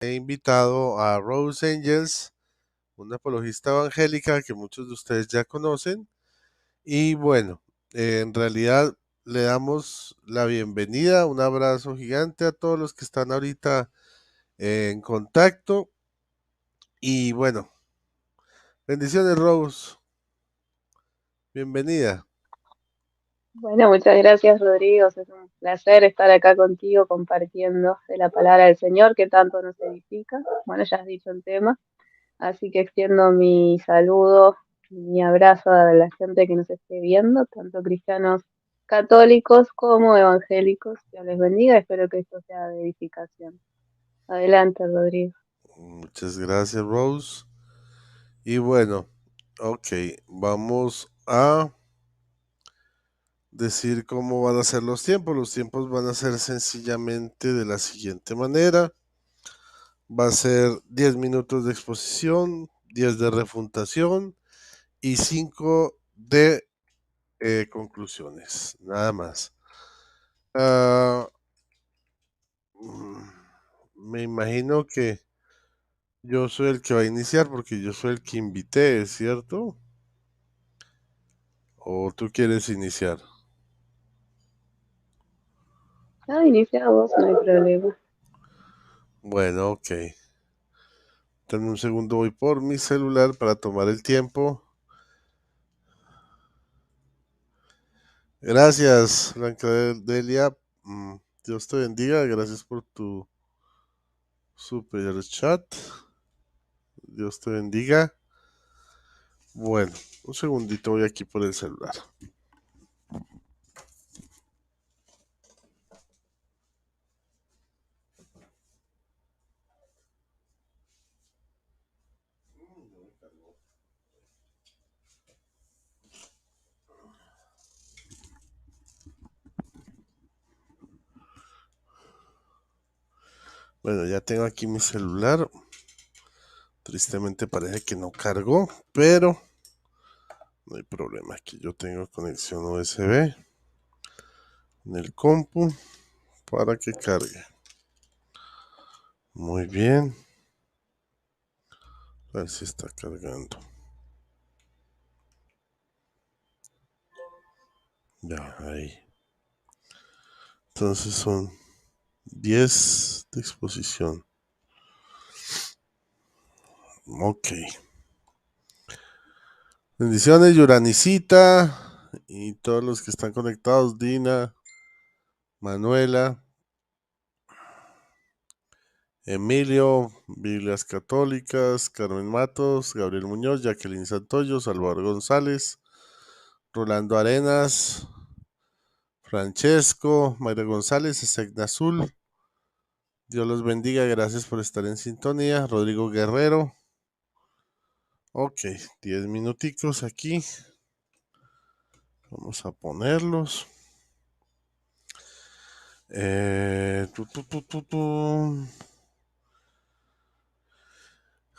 he invitado a Rose Angels, una apologista evangélica que muchos de ustedes ya conocen. Y bueno, en realidad le damos la bienvenida, un abrazo gigante a todos los que están ahorita en contacto. Y bueno, bendiciones Rose, bienvenida. Bueno, muchas gracias, Rodrigo. Es un placer estar acá contigo compartiendo de la palabra del Señor que tanto nos edifica. Bueno, ya has dicho el tema, así que extiendo mi saludo y mi abrazo a la gente que nos esté viendo, tanto cristianos católicos como evangélicos. Dios les bendiga. Espero que esto sea de edificación. Adelante, Rodrigo. Muchas gracias Rose. Y bueno, ok, vamos a decir cómo van a ser los tiempos. Los tiempos van a ser sencillamente de la siguiente manera. Va a ser 10 minutos de exposición, 10 de refutación y 5 de conclusiones, nada más. Ah, mm, me imagino que yo soy el que va a iniciar porque yo soy el que invité, ¿cierto? ¿O tú quieres iniciar? Ah, iniciamos, no hay problema. Bueno, ok. Dame un segundo, voy por mi celular para tomar el tiempo. Gracias, Blanca Delia. Mm, Dios te bendiga. Gracias por tu super chat. Dios te bendiga. Bueno, un segundito, voy aquí por el celular. Bueno, ya tengo aquí mi celular. Tristemente parece que no cargó, pero no hay problema. Aquí yo tengo conexión USB en el compu para que cargue. Muy bien. A ver si está cargando. Ya, ahí. Entonces son 10 de exposición. Ok. Bendiciones, Yuranicita y todos los que están conectados. Dina, Manuela, Emilio, Biblias Católicas, Carmen Matos, Gabriel Muñoz, Jacqueline Santoyo, Salvador González, Rolando Arenas, Francesco, Mayra González, Esegna Azul. Dios los bendiga, gracias por estar en sintonía. Rodrigo Guerrero. Ok, 10 minuticos aquí. Vamos a ponerlos. Eh, tu, tu, tu, tu, tu.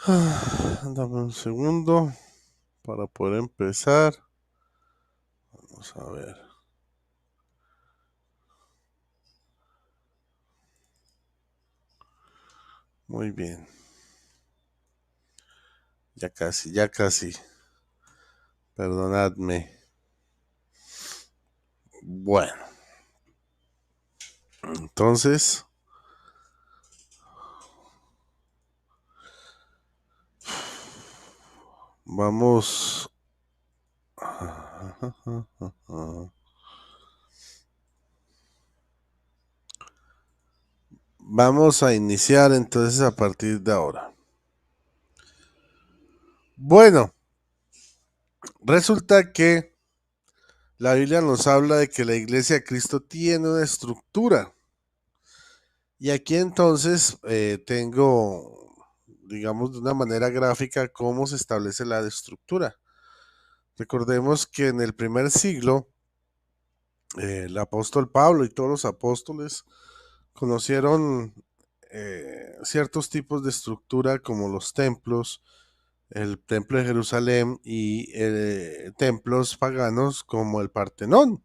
Dame un segundo para poder empezar. Vamos a ver. Muy bien. Ya casi, ya casi. Perdonadme. Bueno, entonces vamos. Vamos a iniciar entonces a partir de ahora. Bueno, resulta que la Biblia nos habla de que la iglesia de Cristo tiene una estructura. Y aquí entonces tengo, digamos, de una manera gráfica cómo se establece la estructura. Recordemos que en el primer siglo, el apóstol Pablo y todos los apóstoles conocieron ciertos tipos de estructura como los templos, el templo de Jerusalén y templos paganos como el Partenón.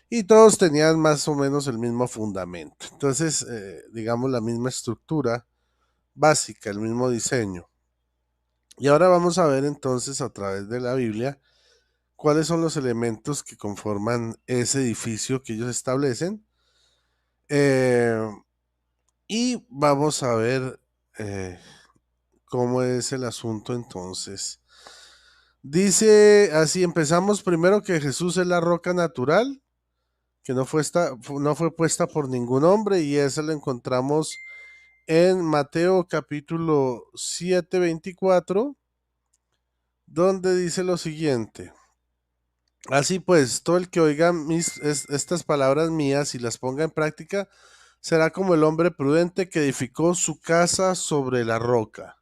Y todos tenían más o menos el mismo fundamento. Entonces, digamos, la misma estructura básica, el mismo diseño. Y ahora vamos a ver entonces a través de la Biblia cuáles son los elementos que conforman ese edificio que ellos establecen. Eh, y vamos a ver eh, cómo es el asunto entonces. Dice así, empezamos primero que Jesús es la roca natural, que no fue puesta por ningún hombre, y eso lo encontramos en Mateo capítulo 7 24, donde dice lo siguiente. Así pues, todo el que oiga estas palabras mías y las ponga en práctica, será como el hombre prudente que edificó su casa sobre la roca.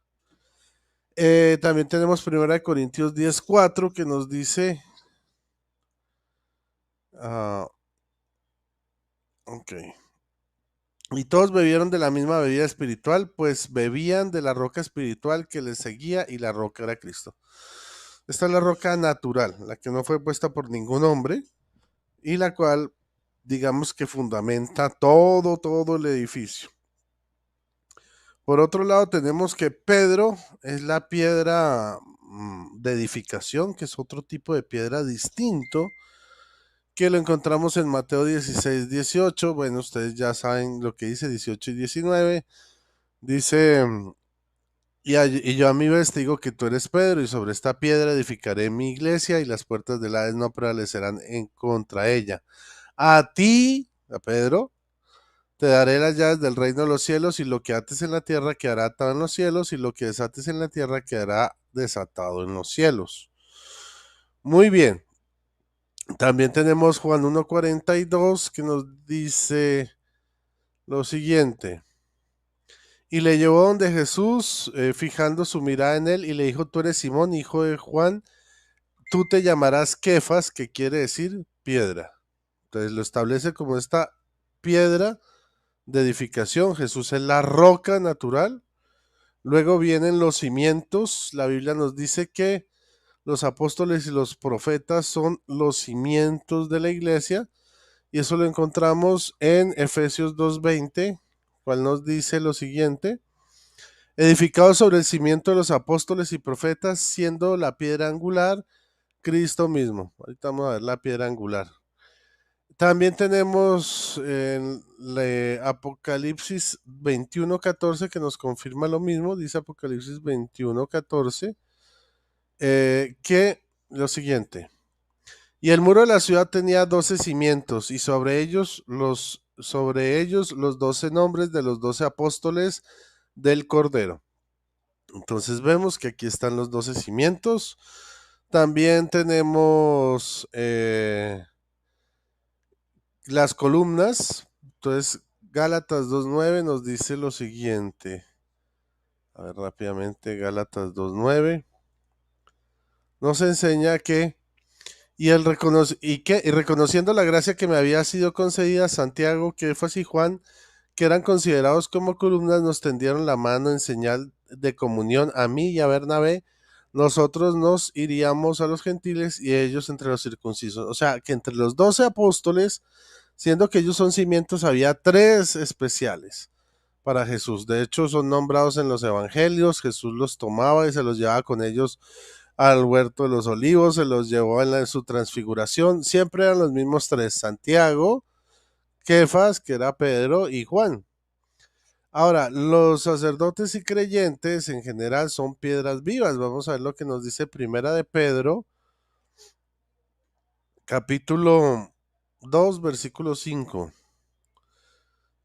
También tenemos 1 Corintios 10:4 que nos dice, ok, y todos bebieron de la misma bebida espiritual, pues bebían de la roca espiritual que les seguía, y la roca era Cristo. Esta es la roca natural, la que no fue puesta por ningún hombre, y la cual, digamos que fundamenta todo el edificio. Por otro lado, tenemos que Pedro es la piedra de edificación, que es otro tipo de piedra distinto, que lo encontramos en Mateo 16:18. Bueno, ustedes ya saben lo que dice 18 y 19. Dice, y yo a mi vez te digo que tú eres Pedro, y sobre esta piedra edificaré mi iglesia, y las puertas del Hades no prevalecerán en contra ella. A ti, a Pedro, te daré las llaves del reino de los cielos, y lo que ates en la tierra quedará atado en los cielos, y lo que desates en la tierra quedará desatado en los cielos. Muy bien. También tenemos Juan 1:42 que nos dice lo siguiente. Y le llevó donde Jesús, fijando su mirada en él, y le dijo, tú eres Simón, hijo de Juan, tú te llamarás Kefas, que quiere decir piedra. Entonces lo establece como esta piedra de edificación. Jesús es la roca natural. Luego vienen los cimientos. La Biblia nos dice que los apóstoles y los profetas son los cimientos de la iglesia. Y eso lo encontramos en Efesios 2:20, cual nos dice lo siguiente. Edificado sobre el cimiento de los apóstoles y profetas, siendo la piedra angular Cristo mismo. Ahorita vamos a ver la piedra angular. También tenemos en Apocalipsis 21:14 que nos confirma lo mismo. Dice Apocalipsis 21:14 que lo siguiente. Y el muro de la ciudad tenía 12 cimientos, y sobre ellos los 12 nombres de los 12 apóstoles del Cordero. Entonces vemos que aquí están los 12 cimientos. También tenemos las columnas. Entonces Gálatas 2:9 nos dice lo siguiente. A ver rápidamente, Gálatas 2:9 nos enseña que y reconociendo la gracia que me había sido concedida, Santiago, Kefas y Juan, que eran considerados como columnas, nos tendieron la mano en señal de comunión a mí y a Bernabé. Nosotros nos iríamos a los gentiles y ellos entre los circuncisos. O sea, que entre los 12 apóstoles, siendo que ellos son cimientos, había 3 especiales para Jesús. De hecho, son nombrados en los evangelios. Jesús los tomaba y se los llevaba con ellos al huerto de los olivos, se los llevó en su transfiguración. Siempre eran los mismos 3: Santiago, Kefas, que era Pedro, y Juan. Ahora, los sacerdotes y creyentes en general son piedras vivas. Vamos a ver lo que nos dice Primera de Pedro, capítulo 2, versículo 5.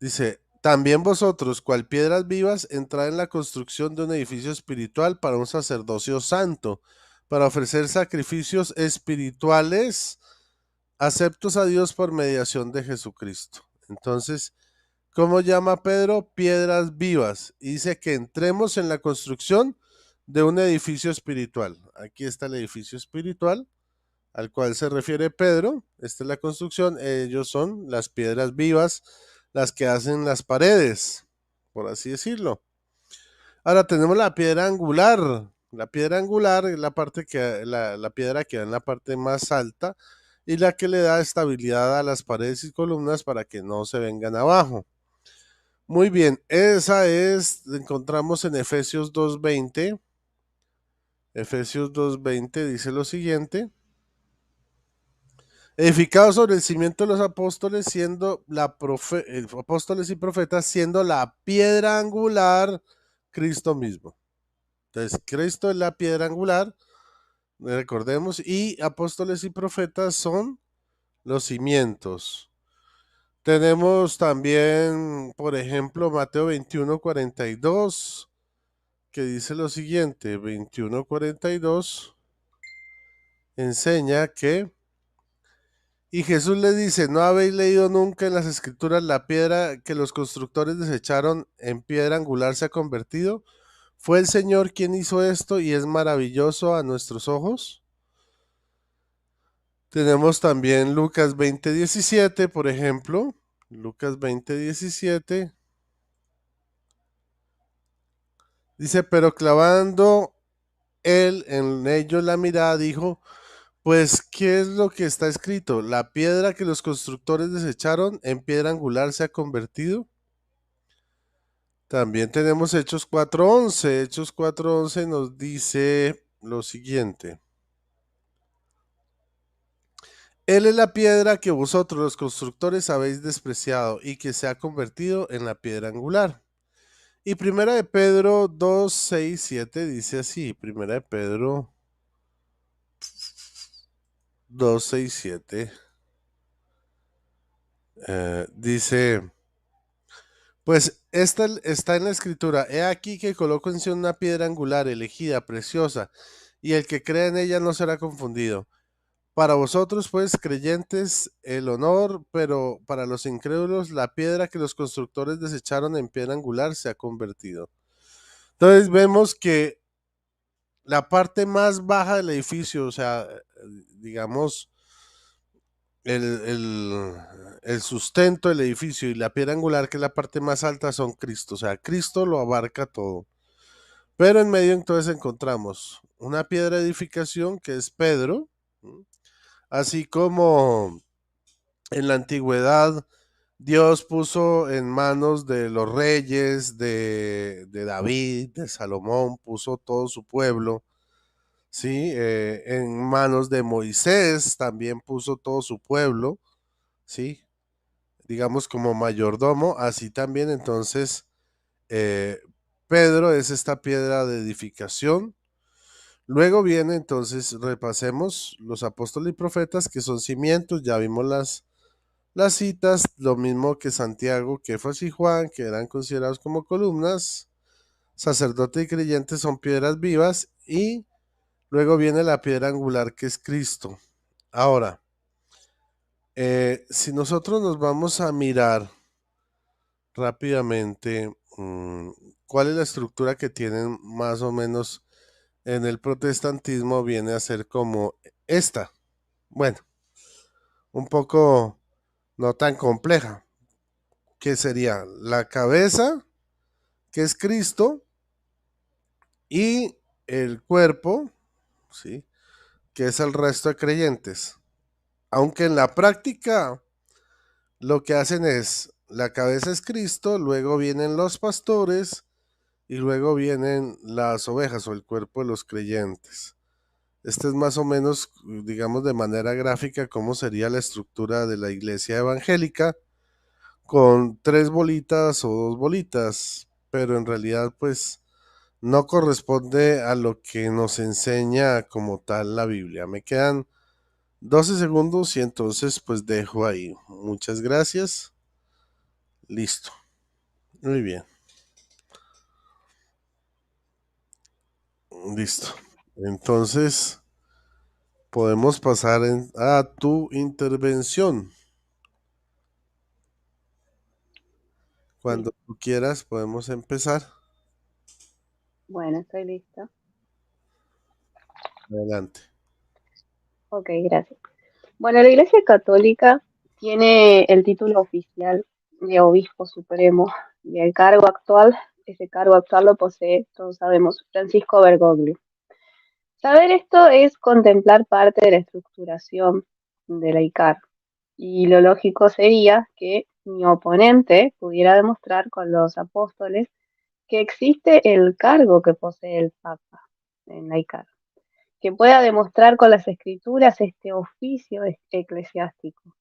Dice, también vosotros, cual piedras vivas, entrad en la construcción de un edificio espiritual para un sacerdocio santo, para ofrecer sacrificios espirituales aceptos a Dios por mediación de Jesucristo. Entonces, ¿cómo llama Pedro? Piedras vivas. Y dice que entremos en la construcción de un edificio espiritual. Aquí está el edificio espiritual al cual se refiere Pedro. Esta es la construcción. Ellos son las piedras vivas, las que hacen las paredes, por así decirlo. Ahora tenemos la piedra angular. La piedra angular es la piedra que da en la parte más alta y la que le da estabilidad a las paredes y columnas para que no se vengan abajo. Muy bien, esa es, la encontramos en Efesios 2:20. Efesios 2:20 dice lo siguiente: edificado sobre el cimiento de los apóstoles, apóstoles y profetas, siendo la piedra angular Cristo mismo. Entonces, Cristo es la piedra angular, recordemos, y apóstoles y profetas son los cimientos. Tenemos también, por ejemplo, Mateo 21:42, que dice lo siguiente: 21:42 enseña que, y Jesús le dice: ¿no habéis leído nunca en las escrituras la piedra que los constructores desecharon en piedra angular se ha convertido? ¿Fue el Señor quien hizo esto y es maravilloso a nuestros ojos? Tenemos también Lucas 20:17, por ejemplo. Lucas 20:17 dice: pero clavando él en ellos la mirada, dijo: pues, ¿qué es lo que está escrito? La piedra que los constructores desecharon en piedra angular se ha convertido. También tenemos Hechos 4:11. Hechos 4:11 nos dice lo siguiente: Él es la piedra que vosotros los constructores habéis despreciado y que se ha convertido en la piedra angular. Y Primera de Pedro 2:6-7 dice así: Primera de Pedro 2:6-7 dice: pues esta está en la escritura: he aquí que coloco en Sion una piedra angular, elegida, preciosa, y el que crea en ella no será confundido. Para vosotros, pues, creyentes, el honor, pero para los incrédulos, la piedra que los constructores desecharon en piedra angular se ha convertido. Entonces vemos que la parte más baja del edificio, o sea, digamos, el, el, el sustento del edificio y la piedra angular, que es la parte más alta, son Cristo. O sea, Cristo lo abarca todo. Pero en medio entonces encontramos una piedra de edificación que es Pedro, así como en la antigüedad Dios puso en manos de los reyes, de David, de Salomón, puso todo su pueblo, ¿sí? En manos de Moisés también puso todo su pueblo, ¿sí? Digamos como mayordomo, así también entonces eh, Pedro es esta piedra de edificación. Luego viene entonces, repasemos los apóstoles y profetas que son cimientos, ya vimos las citas, lo mismo que Santiago, Kefas y Juan, que eran considerados como columnas. Sacerdote y creyentes son piedras vivas, y luego viene la piedra angular que es Cristo. Ahora, si nosotros nos vamos a mirar rápidamente cuál es la estructura que tienen más o menos en el protestantismo, viene a ser como esta. Bueno, un poco no tan compleja, que sería la cabeza, que es Cristo, y el cuerpo, ¿sí? Que es el resto de creyentes. Aunque en la práctica lo que hacen es, la cabeza es Cristo, luego vienen los pastores y luego vienen las ovejas o el cuerpo de los creyentes. Este es más o menos, digamos, de manera gráfica cómo sería la estructura de la iglesia evangélica, con tres bolitas o dos bolitas, pero en realidad pues no corresponde a lo que nos enseña como tal la Biblia. Me quedan 12 segundos y entonces pues dejo ahí. Muchas gracias. Listo. Muy bien. Listo. Entonces podemos pasar a tu intervención. Sí, Cuando tú quieras podemos empezar. bueno, estoy lista. Adelante. Ok, gracias. Bueno, la Iglesia Católica tiene el título oficial de Obispo Supremo y el cargo actual, ese cargo actual lo posee, todos sabemos, Francisco Bergoglio. Saber esto es contemplar parte de la estructuración de la ICAR y lo lógico sería que mi oponente pudiera demostrar con los apóstoles que existe el cargo que posee el Papa en la ICAR, que pueda demostrar con las escrituras este oficio eclesiástico.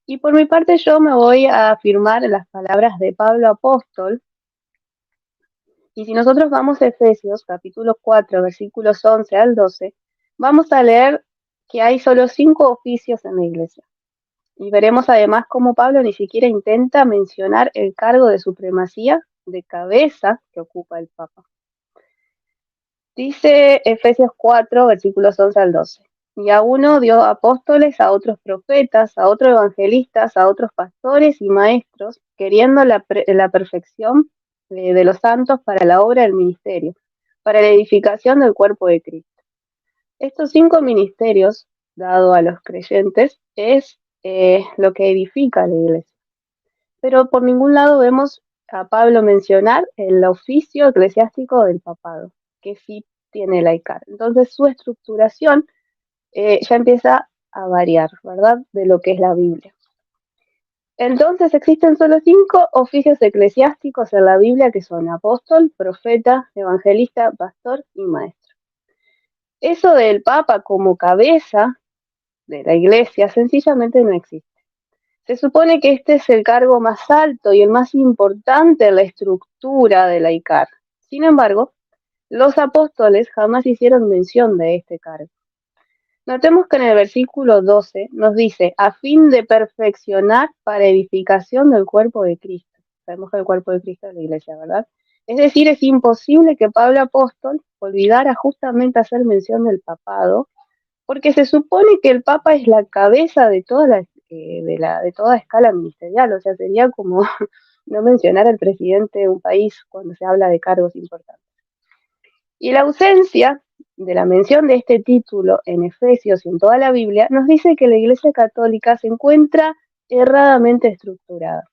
Y por mi parte yo me voy a afirmar en las palabras de Pablo Apóstol, y si nosotros vamos a Efesios capítulo 4, versículos 11 al 12, vamos a leer que hay solo 5 oficios en la iglesia. Y veremos además cómo Pablo ni siquiera intenta mencionar el cargo de supremacía de cabeza que ocupa el Papa. Dice Efesios 4, versículos 11 al 12. Y a uno dio apóstoles, a otros profetas, a otros evangelistas, a otros pastores y maestros, queriendo la perfección de los santos para la obra del ministerio, para la edificación del cuerpo de Cristo. Estos 5 ministerios, dado a los creyentes, es lo que edifica la iglesia. Pero por ningún lado vemos a Pablo mencionar el oficio eclesiástico del papado, que sí tiene la ICAR. Entonces su estructuración ya empieza a variar, ¿verdad? De lo que es la Biblia. Entonces existen solo 5 oficios eclesiásticos en la Biblia que son apóstol, profeta, evangelista, pastor y maestro. Eso del Papa como cabeza de la iglesia sencillamente no existe. Se supone que este es el cargo más alto y el más importante en la estructura de la ICAR. Sin embargo, los apóstoles jamás hicieron mención de este cargo. Notemos que en el versículo 12 nos dice, a fin de perfeccionar para edificación del cuerpo de Cristo. Sabemos que el cuerpo de Cristo es la iglesia, ¿verdad? Es decir, es imposible que Pablo apóstol olvidara justamente hacer mención del papado, porque se supone que el Papa es la cabeza de de toda escala ministerial, o sea, sería como no mencionar al presidente de un país cuando se habla de cargos importantes. Y la ausencia de la mención de este título en Efesios y en toda la Biblia nos dice que la Iglesia Católica se encuentra erradamente estructurada.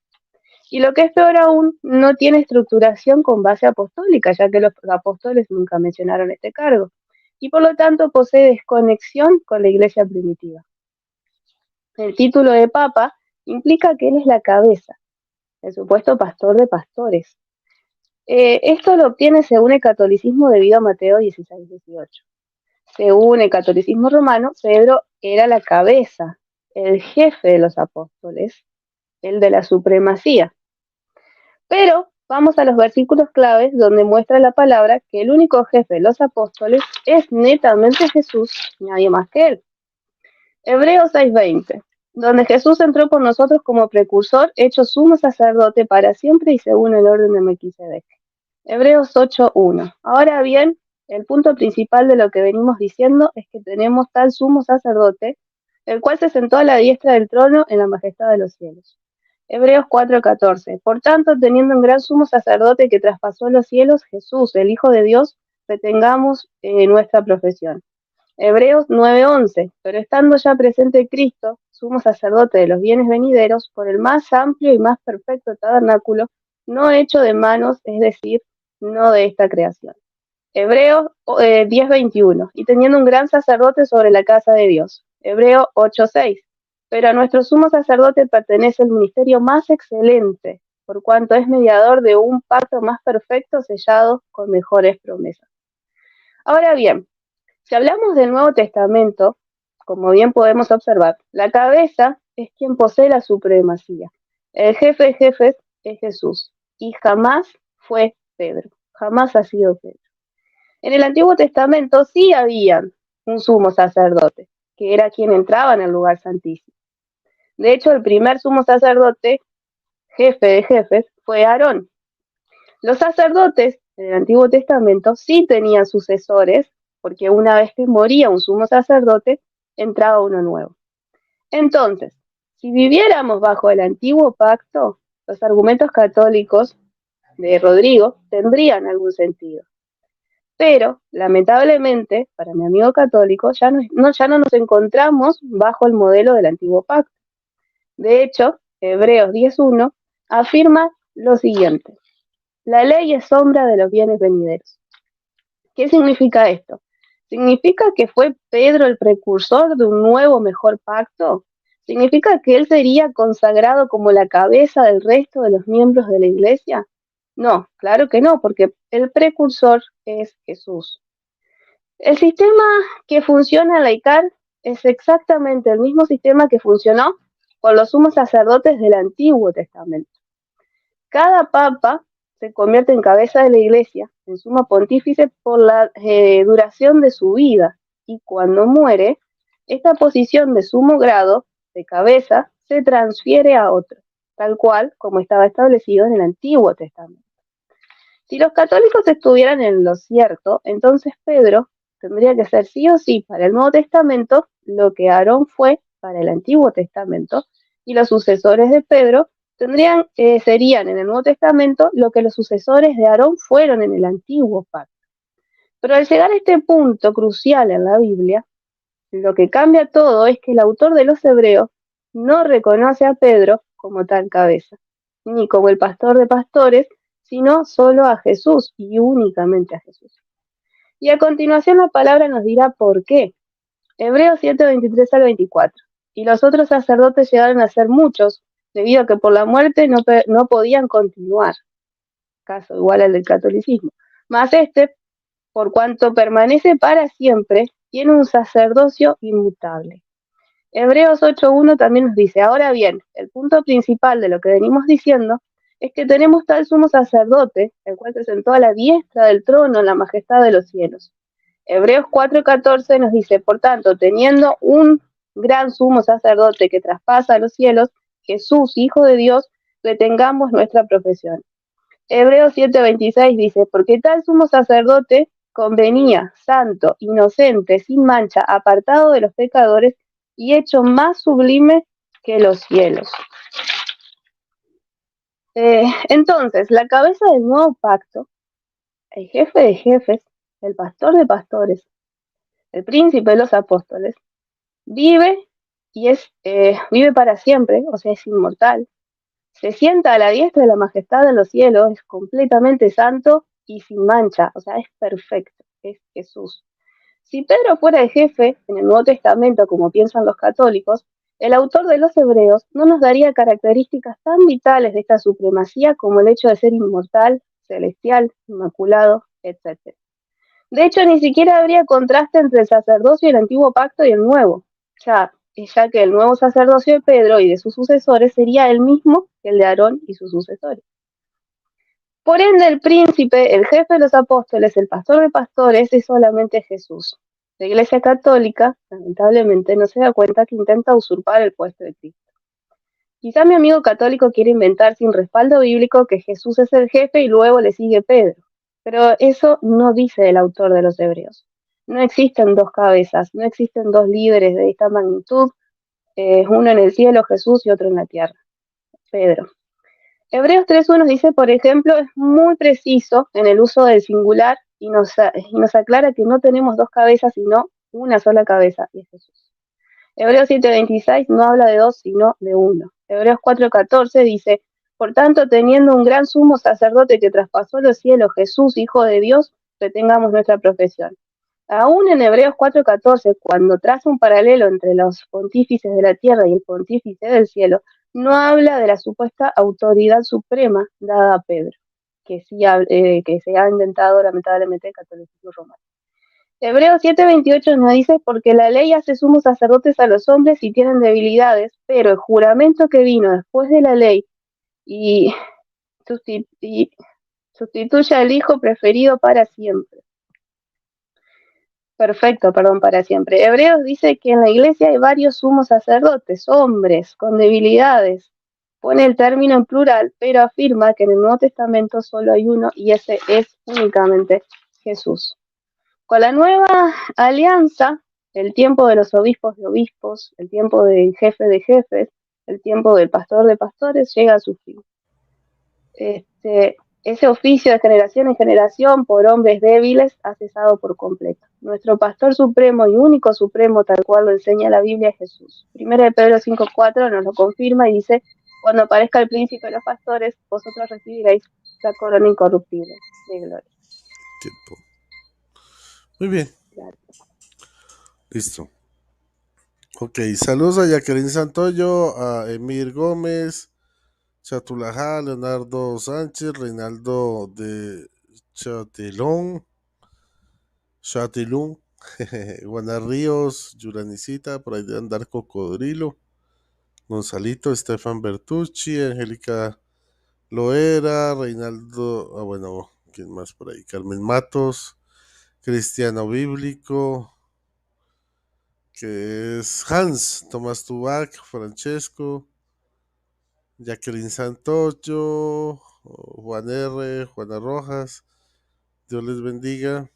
Y lo que es peor aún, no tiene estructuración con base apostólica, ya que los apóstoles nunca mencionaron este cargo. Y por lo tanto posee desconexión con la Iglesia primitiva. El título de Papa implica que él es la cabeza, el supuesto pastor de pastores. Esto lo obtiene según el catolicismo debido a Mateo 16-18. Según el catolicismo romano, Pedro era la cabeza, el jefe de los apóstoles, el de la supremacía. Pero vamos a los versículos claves donde muestra la palabra que el único jefe de los apóstoles es netamente Jesús, nadie más que él. Hebreos 6:20, donde Jesús entró por nosotros como precursor, hecho sumo sacerdote para siempre y según el orden de Melquisedec. Hebreos 8:1. Ahora bien, el punto principal de lo que venimos diciendo es que tenemos tal sumo sacerdote, el cual se sentó a la diestra del trono en la majestad de los cielos. Hebreos 4:14. Por tanto, teniendo un gran sumo sacerdote que traspasó los cielos, Jesús, el Hijo de Dios, retengamos nuestra profesión. Hebreos 9:11. Pero estando ya presente Cristo, sumo sacerdote de los bienes venideros, por el más amplio y más perfecto tabernáculo, no hecho de manos, es decir, no de esta creación. Hebreos 10:21. Y teniendo un gran sacerdote sobre la casa de Dios. Hebreos 8:6. Pero a nuestro sumo sacerdote pertenece el ministerio más excelente, por cuanto es mediador de un pacto más perfecto sellado con mejores promesas. Ahora bien, si hablamos del Nuevo Testamento, como bien podemos observar, la cabeza es quien posee la supremacía. El jefe de jefes es Jesús y jamás fue Pedro, jamás ha sido Pedro. En el Antiguo Testamento sí había un sumo sacerdote, que era quien entraba en el lugar santísimo. De hecho, el primer sumo sacerdote, jefe de jefes, fue Aarón. Los sacerdotes en el Antiguo Testamento sí tenían sucesores, porque una vez que moría un sumo sacerdote, entraba uno nuevo. Entonces, si viviéramos bajo el antiguo pacto, los argumentos católicos de Rodrigo tendrían algún sentido. Pero, lamentablemente, para mi amigo católico, ya no nos encontramos bajo el modelo del antiguo pacto. De hecho, Hebreos 10:1 afirma lo siguiente: la ley es sombra de los bienes venideros. ¿Qué significa esto? ¿Significa que fue Pedro el precursor de un nuevo mejor pacto? ¿Significa que él sería consagrado como la cabeza del resto de los miembros de la iglesia? No, claro que no, porque el precursor es Jesús. El sistema que funciona en la ICAR es exactamente el mismo sistema que funcionó con los sumos sacerdotes del Antiguo Testamento. Cada papa se convierte en cabeza de la iglesia, en suma pontífice, por la duración de su vida, y cuando muere, esta posición de sumo grado, de cabeza, se transfiere a otro, tal cual como estaba establecido en el Antiguo Testamento. Si los católicos estuvieran en lo cierto, entonces Pedro tendría que ser sí o sí para el Nuevo Testamento lo que Aarón fue para el Antiguo Testamento, y los sucesores de Pedro serían en el Nuevo Testamento lo que los sucesores de Aarón fueron en el Antiguo Pacto. Pero al llegar a este punto crucial en la Biblia, lo que cambia todo es que el autor de los Hebreos no reconoce a Pedro como tal cabeza, ni como el pastor de pastores, sino solo a Jesús y únicamente a Jesús. Y a continuación la palabra nos dirá por qué. Hebreos 7, 23 al 24. Y los otros sacerdotes llegaron a ser muchos, debido a que por la muerte no podían continuar, caso igual al del catolicismo. Mas este, por cuanto permanece para siempre, tiene un sacerdocio inmutable. Hebreos 8.1 también nos dice, ahora bien, el punto principal de lo que venimos diciendo es que tenemos tal sumo sacerdote, el cual se sentó a la diestra del trono en la majestad de los cielos. Hebreos 4.14 nos dice, por tanto, teniendo un gran sumo sacerdote que traspasa los cielos, Jesús, Hijo de Dios, retengamos nuestra profesión. Hebreos 7.26 dice, porque tal sumo sacerdote convenía, santo, inocente, sin mancha, apartado de los pecadores y hecho más sublime que los cielos. Entonces, la cabeza del nuevo pacto, el jefe de jefes, el pastor de pastores, el príncipe de los apóstoles, vive y vive para siempre, o sea, es inmortal. Se sienta a la diestra de la majestad de los cielos, es completamente santo y sin mancha, o sea, es perfecto, es Jesús. Si Pedro fuera el jefe en el Nuevo Testamento, como piensan los católicos, el autor de los Hebreos no nos daría características tan vitales de esta supremacía como el hecho de ser inmortal, celestial, inmaculado, etc. De hecho, ni siquiera habría contraste entre el sacerdocio del antiguo pacto y el nuevo, ya que el nuevo sacerdocio de Pedro y de sus sucesores sería el mismo que el de Aarón y sus sucesores. Por ende, el príncipe, el jefe de los apóstoles, el pastor de pastores, es solamente Jesús. La Iglesia Católica, lamentablemente, no se da cuenta que intenta usurpar el puesto de Cristo. Quizá mi amigo católico quiere inventar sin respaldo bíblico que Jesús es el jefe y luego le sigue Pedro. Pero eso no dice el autor de los Hebreos. No existen dos cabezas, no existen dos líderes de esta magnitud, uno en el cielo, Jesús, y otro en la tierra, Pedro. Hebreos 3.1 dice, por ejemplo, es muy preciso en el uso del singular y nos aclara que no tenemos dos cabezas, sino una sola cabeza, y es Jesús. Hebreos 7.26 no habla de dos, sino de uno. Hebreos 4.14 dice, por tanto, teniendo un gran sumo sacerdote que traspasó los cielos, Jesús, Hijo de Dios, retengamos nuestra profesión. Aún en Hebreos 4.14, cuando traza un paralelo entre los pontífices de la tierra y el pontífice del cielo, no habla de la supuesta autoridad suprema dada a Pedro, que se ha inventado lamentablemente el catolicismo romano. Hebreos 7.28 nos dice, porque la ley hace sumos sacerdotes a los hombres y tienen debilidades, pero el juramento que vino después de la ley y sustituye al Hijo preferido para siempre. Perfecto, perdón, para siempre. Hebreos dice que en la iglesia hay varios sumos sacerdotes, hombres con debilidades. Pone el término en plural, pero afirma que en el Nuevo Testamento solo hay uno y ese es únicamente Jesús. Con la nueva alianza, el tiempo de los obispos de obispos, el tiempo del jefe de jefes, el tiempo del pastor de pastores llega a su fin. Ese oficio de generación en generación por hombres débiles ha cesado por completo. Nuestro pastor supremo y único supremo, tal cual lo enseña la Biblia, es Jesús. Primera de Pedro 5.4 nos lo confirma y dice, cuando aparezca el príncipe de los pastores, vosotros recibiréis la corona incorruptible de gloria. Muy bien. Claro. Listo. Ok, saludos a Jacqueline Santoyo, a Emir Gómez, Chatulajá, Leonardo Sánchez, Reinaldo de Chatelón, Chatelún, Juana Ríos, Yuranicita, por ahí de andar Cocodrilo, Gonzalito, Estefan Bertucci, Angélica Loera, Reinaldo, bueno, ¿quién más por ahí? Carmen Matos, Cristiano Bíblico, que es Hans, Tomás Tubac, Francesco, Jacqueline Santoyo, Juan R., Juana Rojas, Dios les bendiga,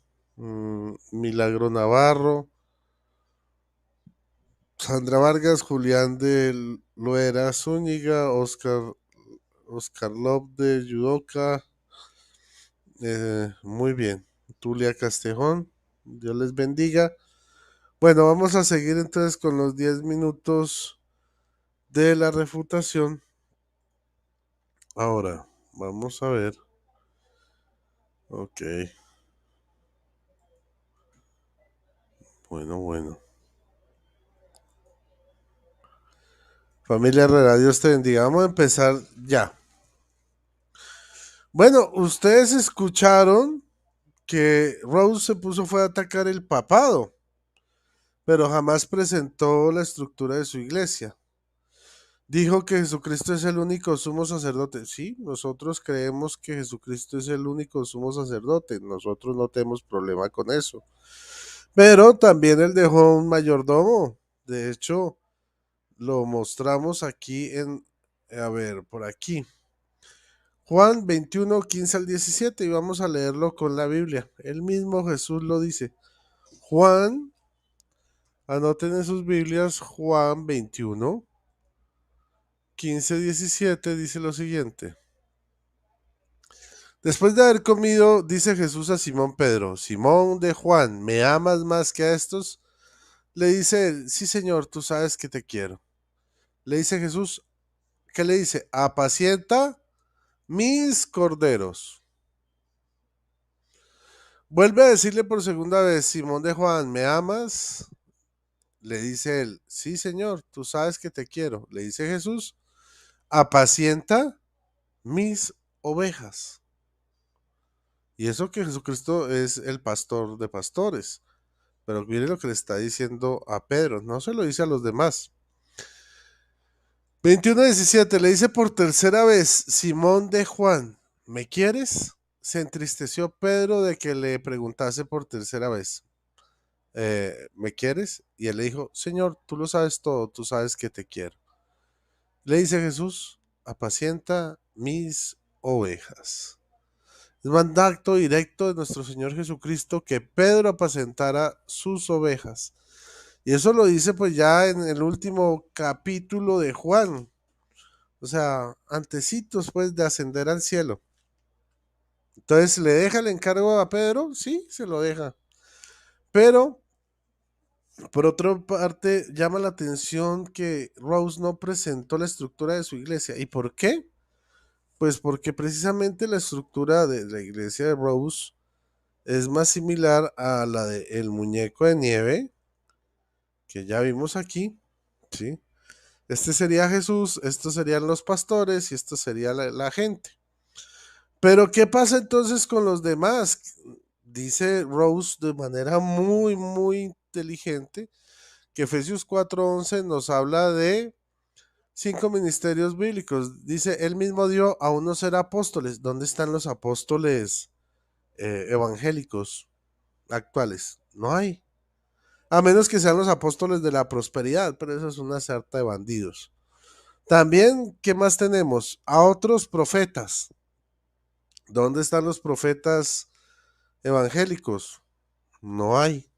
Milagro Navarro, Sandra Vargas, Julián de Loera Zúñiga, Oscar Love de Yudoka, muy bien, Tulia Castejón, Dios les bendiga. Bueno, vamos a seguir entonces con los 10 minutos de la refutación. Ahora, vamos a ver. Ok. Bueno. Familia Herrera, Dios te bendiga. Vamos a empezar ya. Bueno, ustedes escucharon que Rose se puso fue a atacar el papado, pero jamás presentó la estructura de su iglesia. Dijo que Jesucristo es el único sumo sacerdote. Sí, nosotros creemos que Jesucristo es el único sumo sacerdote. Nosotros no tenemos problema con eso. Pero también él dejó un mayordomo. De hecho, lo mostramos aquí a ver, por aquí. Juan 21, 15 al 17 y vamos a leerlo con la Biblia. El mismo Jesús lo dice. Juan, anoten en sus Biblias, Juan 21, 15, 17 dice lo siguiente. Después de haber comido, dice Jesús a Simón Pedro, Simón de Juan, ¿me amas más que a estos? Le dice él, sí Señor, tú sabes que te quiero. Le dice Jesús, ¿qué le dice? Apacienta mis corderos. Vuelve a decirle por segunda vez, Simón de Juan, ¿me amas? Le dice él, sí Señor, tú sabes que te quiero. Le dice Jesús, apacienta mis ovejas. Y eso que Jesucristo es el pastor de pastores. Pero mire lo que le está diciendo a Pedro, no se lo dice a los demás. 21:17 le dice por tercera vez, Simón de Juan, ¿me quieres? Se entristeció Pedro de que le preguntase por tercera vez, ¿me quieres? Y él le dijo, Señor, tú lo sabes todo, tú sabes que te quiero. Le dice Jesús, apacienta mis ovejas. Es mandato directo de nuestro Señor Jesucristo que Pedro apacentara sus ovejas. Y eso lo dice pues ya en el último capítulo de Juan. O sea, antecitos pues de ascender al cielo. Entonces, ¿le deja el encargo a Pedro? Sí, se lo deja. Pero, por otra parte, llama la atención que Rose no presentó la estructura de su iglesia. ¿Y por qué? Pues porque precisamente la estructura de la iglesia de Rose es más similar a la de el muñeco de nieve que ya vimos aquí, ¿sí? Este sería Jesús, estos serían los pastores y esto sería la gente. Pero ¿qué pasa entonces con los demás? Dice Rose de manera muy inteligente que Efesios 4:11 nos habla de 5 ministerios bíblicos. Dice, él mismo dio a unos ser apóstoles. ¿Dónde están los apóstoles evangélicos actuales? No hay. A menos que sean los apóstoles de la prosperidad, pero eso es una sarta de bandidos. También, ¿qué más tenemos? A otros profetas. ¿Dónde están los profetas evangélicos? No hay.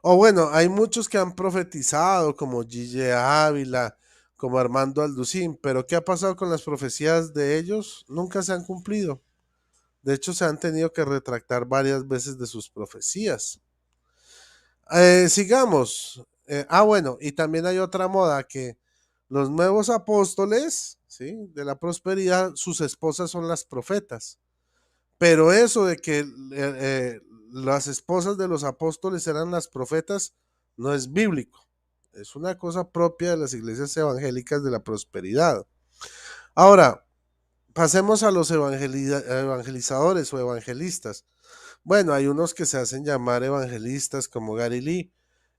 O bueno, hay muchos que han profetizado, como Gille Ávila, como Armando Alducín, pero ¿qué ha pasado con las profecías de ellos? Nunca se han cumplido. De hecho, se han tenido que retractar varias veces de sus profecías. Sigamos. Bueno, y también hay otra moda que los nuevos apóstoles, ¿sí? De la prosperidad, sus esposas son las profetas. Pero eso de que las esposas de los apóstoles eran las profetas no es bíblico. Es una cosa propia de las iglesias evangélicas de la prosperidad. Ahora, pasemos a los evangelizadores o evangelistas. Bueno, hay unos que se hacen llamar evangelistas como Gary Lee.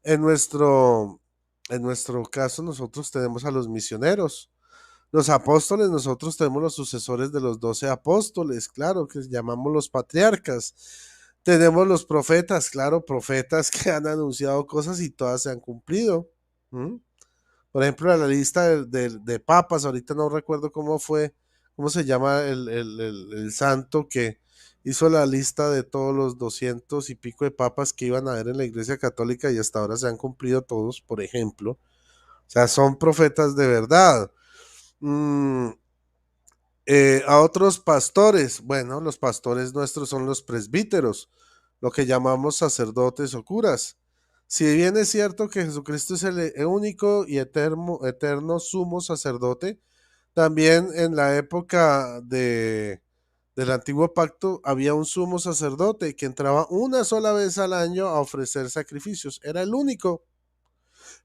En nuestro, en nuestro caso, nosotros tenemos a los misioneros. Los apóstoles, nosotros tenemos los sucesores de los 12 apóstoles, claro, que llamamos los patriarcas. Tenemos los profetas, claro, profetas que han anunciado cosas y todas se han cumplido. ¿Mm? Por ejemplo, la lista de papas, ahorita no recuerdo cómo fue, cómo se llama el santo que hizo la lista de todos los 200 y pico de papas que iban a haber en la Iglesia Católica y hasta ahora se han cumplido todos, por ejemplo. O sea, son profetas de verdad. Mm, a otros pastores, bueno, los pastores nuestros son los presbíteros, lo que llamamos sacerdotes o curas. Si bien es cierto que Jesucristo es el único y eterno sumo sacerdote, también en la época del antiguo pacto había un sumo sacerdote que entraba una sola vez al año a ofrecer sacrificios. Era el único,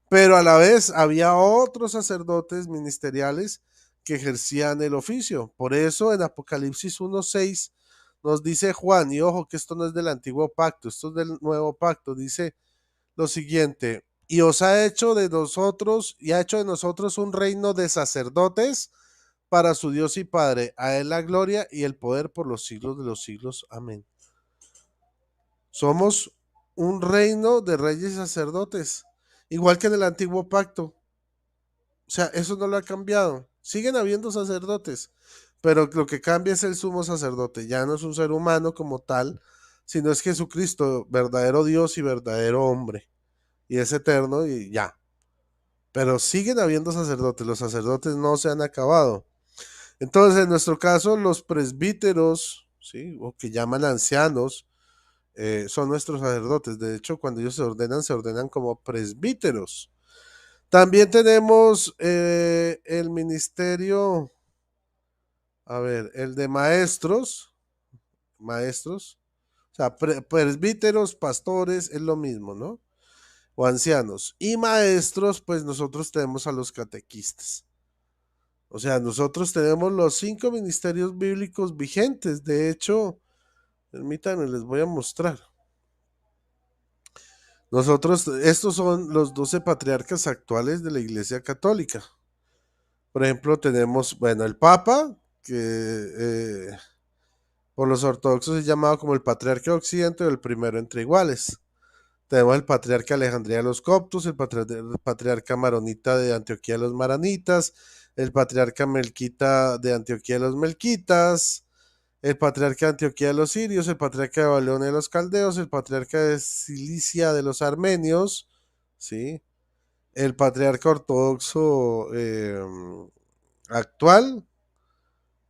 pero a la vez había otros sacerdotes ministeriales que ejercían el oficio. Por eso en Apocalipsis 1:6 nos dice Juan, y ojo que esto no es del antiguo pacto, esto es del nuevo pacto, dice lo siguiente, y os ha hecho de nosotros, y ha hecho de nosotros un reino de sacerdotes para su Dios y Padre, a él la gloria y el poder por los siglos de los siglos. Amén. Somos un reino de reyes y sacerdotes, igual que en el antiguo pacto. O sea, eso no lo ha cambiado. Siguen habiendo sacerdotes, pero lo que cambia es el sumo sacerdote. Ya no es un ser humano como tal, sino es Jesucristo, verdadero Dios y verdadero hombre. Y es eterno y ya. Pero siguen habiendo sacerdotes. Los sacerdotes no se han acabado. Entonces, en nuestro caso, los presbíteros, ¿sí? O que llaman ancianos, son nuestros sacerdotes. De hecho, cuando ellos se ordenan como presbíteros. También tenemos el ministerio, a ver, el de maestros, o sea, presbíteros, pastores, es lo mismo, ¿no? O ancianos. Y maestros, pues nosotros tenemos a los catequistas. O sea, nosotros tenemos los 5 ministerios bíblicos vigentes. De hecho, permítanme, les voy a mostrar. Nosotros, estos son los 12 patriarcas actuales de la Iglesia Católica. Por ejemplo, tenemos, bueno, el Papa, que por los ortodoxos es llamado como el patriarca de Occidente o el primero entre iguales. Tenemos el patriarca Alejandría de los Coptos, el patriarca Maronita de Antioquía de los Maranitas, el patriarca Melquita de Antioquía de los Melquitas, el patriarca de Antioquía de los Sirios, el patriarca de Babilonia de los Caldeos, el patriarca de Cilicia de los Armenios, ¿sí? El patriarca ortodoxo actual,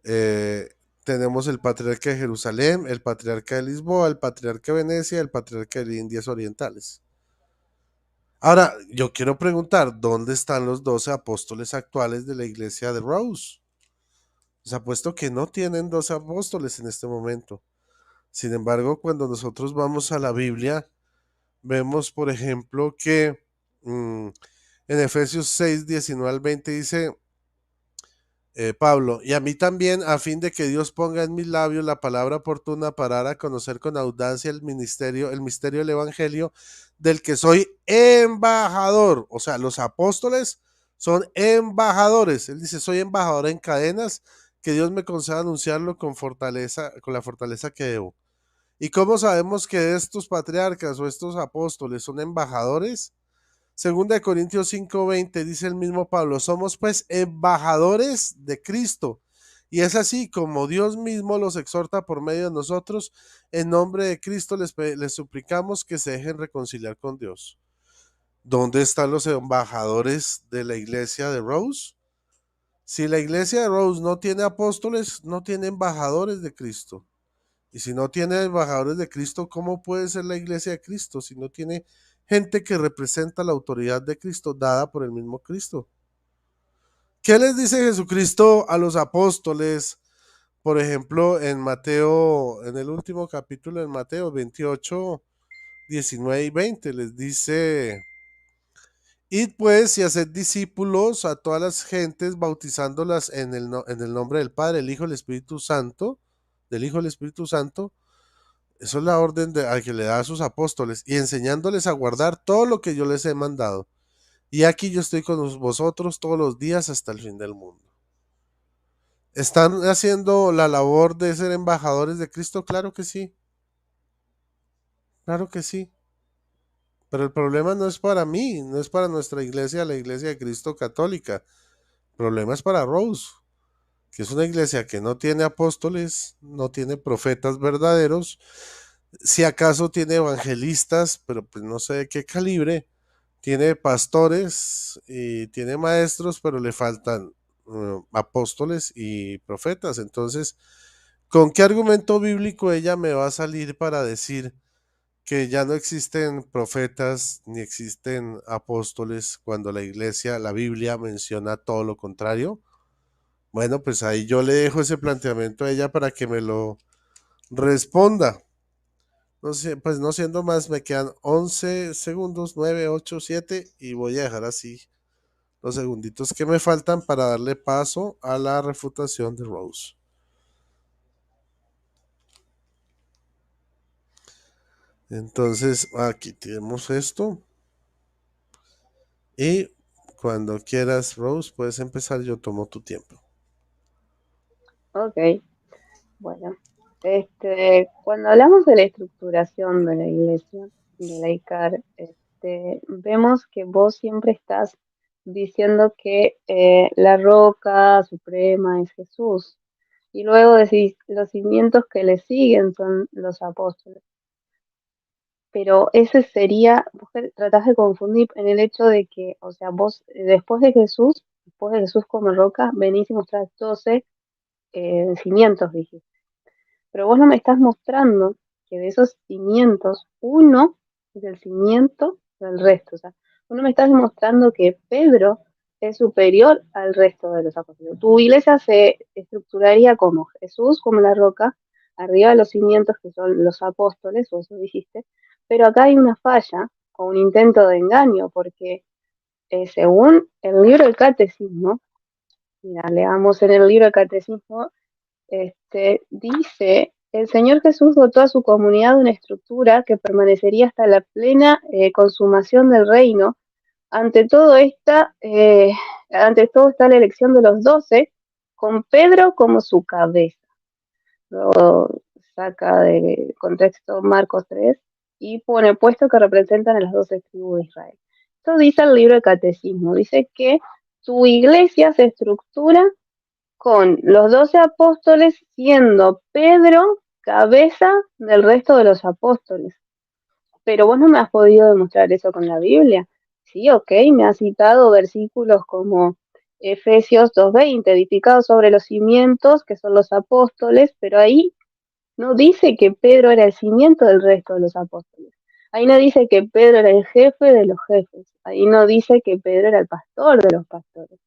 eh, tenemos el patriarca de Jerusalén, el patriarca de Lisboa, el patriarca de Venecia, el patriarca de Indias Orientales. Ahora, yo quiero preguntar, ¿dónde están los 12 apóstoles actuales de la iglesia de Rose? Les apuesto que no tienen 12 apóstoles en este momento. Sin embargo, cuando nosotros vamos a la Biblia, vemos, por ejemplo, que en Efesios 6:19-20 dice, Pablo, y a mí también, a fin de que Dios ponga en mis labios la palabra oportuna para dar a conocer con audacia el misterio del Evangelio, del que soy embajador. O sea, los apóstoles son embajadores. Él dice, soy embajador en cadenas, que Dios me conceda anunciarlo con fortaleza, con la fortaleza que debo. ¿Y cómo sabemos que estos patriarcas o estos apóstoles son embajadores? Segunda de Corintios 5:20 dice el mismo Pablo, somos pues embajadores de Cristo. Y es así como Dios mismo los exhorta por medio de nosotros, en nombre de Cristo les suplicamos que se dejen reconciliar con Dios. ¿Dónde están los embajadores de la iglesia de Rose? Si la iglesia de Rose no tiene apóstoles, no tiene embajadores de Cristo. Y si no tiene embajadores de Cristo, ¿cómo puede ser la iglesia de Cristo si no tiene gente que representa la autoridad de Cristo dada por el mismo Cristo? ¿Qué les dice Jesucristo a los apóstoles? Por ejemplo, en Mateo, en el último capítulo de Mateo 28, 19 y 20, les dice, Id pues y haced discípulos a todas las gentes, bautizándolas en el nombre del Padre, el Hijo y el Espíritu Santo, del Hijo y el Espíritu Santo. Eso es la orden a que le da a sus apóstoles y enseñándoles a guardar todo lo que yo les he mandado. Y aquí yo estoy con vosotros todos los días hasta el fin del mundo. ¿Están haciendo la labor de ser embajadores de Cristo? Claro que sí, claro que sí. Pero el problema no es para mí, no es para nuestra iglesia, la iglesia de Cristo católica. El problema es para Rose, que es una iglesia que no tiene apóstoles, no tiene profetas verdaderos, si acaso tiene evangelistas, pero pues no sé de qué calibre, tiene pastores y tiene maestros, pero le faltan apóstoles y profetas. Entonces, ¿con qué argumento bíblico ella me va a salir para decir que ya no existen profetas ni existen apóstoles cuando la iglesia, la Biblia menciona todo lo contrario? Bueno, pues ahí yo le dejo ese planteamiento a ella para que me lo responda. No sé, pues no siendo más, me quedan 11 segundos, 9, 8, 7 y voy a dejar así los segunditos que me faltan para darle paso a la refutación de Rose. Entonces, aquí tenemos esto. Y cuando quieras, Rose, puedes empezar, yo tomo tu tiempo. Ok, bueno. Cuando hablamos de la estructuración de la iglesia, de la ICAR, vemos que vos siempre estás diciendo que la roca suprema es Jesús. Y luego decís, los cimientos que le siguen son los apóstoles. Pero ese sería, vos tratás de confundir en el hecho de que, o sea, vos después de Jesús como roca, venís y mostrás 12 cimientos, dijiste. Pero vos no me estás mostrando que de esos cimientos, uno es el cimiento del resto. O sea, vos no me estás demostrando que Pedro es superior al resto de los apóstoles. Tu iglesia se estructuraría como Jesús, como la roca, arriba de los cimientos que son los apóstoles, o eso dijiste, pero acá hay una falla o un intento de engaño, porque según el libro del catecismo, mira, leamos en el libro del catecismo, dice, el Señor Jesús dotó a su comunidad de una estructura que permanecería hasta la plena consumación del reino. Ante todo ante todo está la elección de los 12, con Pedro como su cabeza. Luego saca de contexto Marcos 3 y pone puesto que representan a las 12 tribus de Israel. Esto dice el libro de Catecismo, dice que tu iglesia se estructura con los 12 apóstoles siendo Pedro cabeza del resto de los apóstoles. Pero vos no me has podido demostrar eso con la Biblia. Sí, ok, me has citado versículos como Efesios 2:20, edificados sobre los cimientos que son los apóstoles, pero ahí no dice que Pedro era el cimiento del resto de los apóstoles. Ahí no dice que Pedro era el jefe de los jefes. Ahí no dice que Pedro era el pastor de los pastores.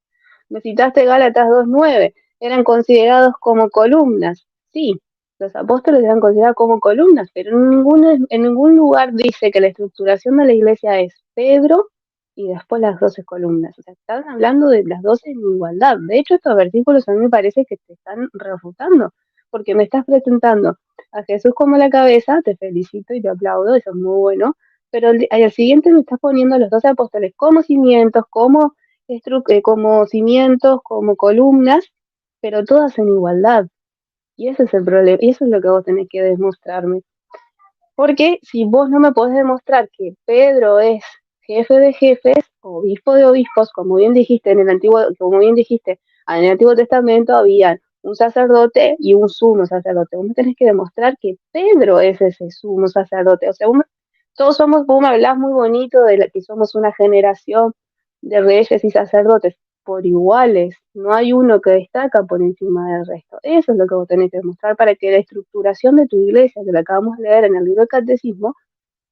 Me citaste Gálatas 2:9, eran considerados como columnas. Sí, los apóstoles eran considerados como columnas, pero en ningún lugar dice que la estructuración de la iglesia es Pedro y después las 12 columnas. O sea, están hablando de las 12 en igualdad. De hecho, estos versículos a mí me parece que te están refutando, porque me estás presentando a Jesús como la cabeza, te felicito y te aplaudo, eso es muy bueno, pero al siguiente me estás poniendo a los 12 apóstoles como cimientos, como cimientos, como columnas, pero todas en igualdad. Y ese es el problema, y eso es lo que vos tenés que demostrarme. Porque si vos no me podés demostrar que Pedro es jefe de jefes, obispo de obispos, como bien dijiste en el Antiguo Testamento había un sacerdote y un sumo sacerdote. Vos me tenés que demostrar que Pedro es ese sumo sacerdote. O sea, vos me hablás muy bonito de que somos una generación de reyes y sacerdotes por iguales. No hay uno que destaca por encima del resto. Eso es lo que vos tenés que demostrar para que la estructuración de tu iglesia, que la acabamos de leer en el libro del Catecismo,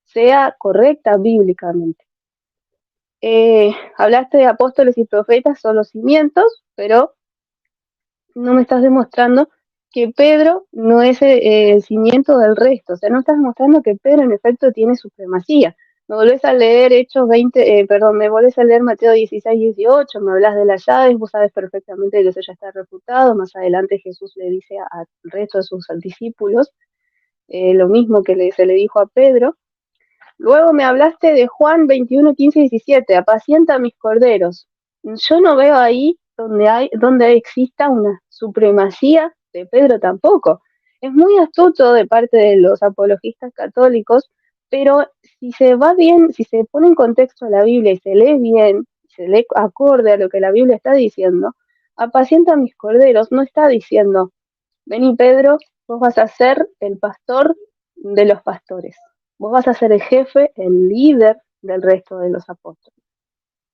sea correcta bíblicamente. Hablaste de apóstoles y profetas, son los cimientos, pero no me estás demostrando que Pedro no es el cimiento del resto. O sea, no estás demostrando que Pedro en efecto tiene supremacía. Me volvés a leer Hechos 20, me volvés a leer Mateo 16, 18, me hablas de las llaves, vos sabes perfectamente que eso ya está refutado. Más adelante Jesús le dice al resto de sus discípulos lo mismo que se le dijo a Pedro. Luego me hablaste de Juan 21, 15 y 17, apacienta mis corderos. Yo no veo ahí donde exista una supremacía de Pedro tampoco. Es muy astuto de parte de los apologistas católicos, pero si se va bien, si se pone en contexto la Biblia y se lee bien, se lee acorde a lo que la Biblia está diciendo, apacienta mis corderos, no está diciendo, vení Pedro, vos vas a ser el pastor de los pastores. Vos vas a ser el jefe, el líder del resto de los apóstoles.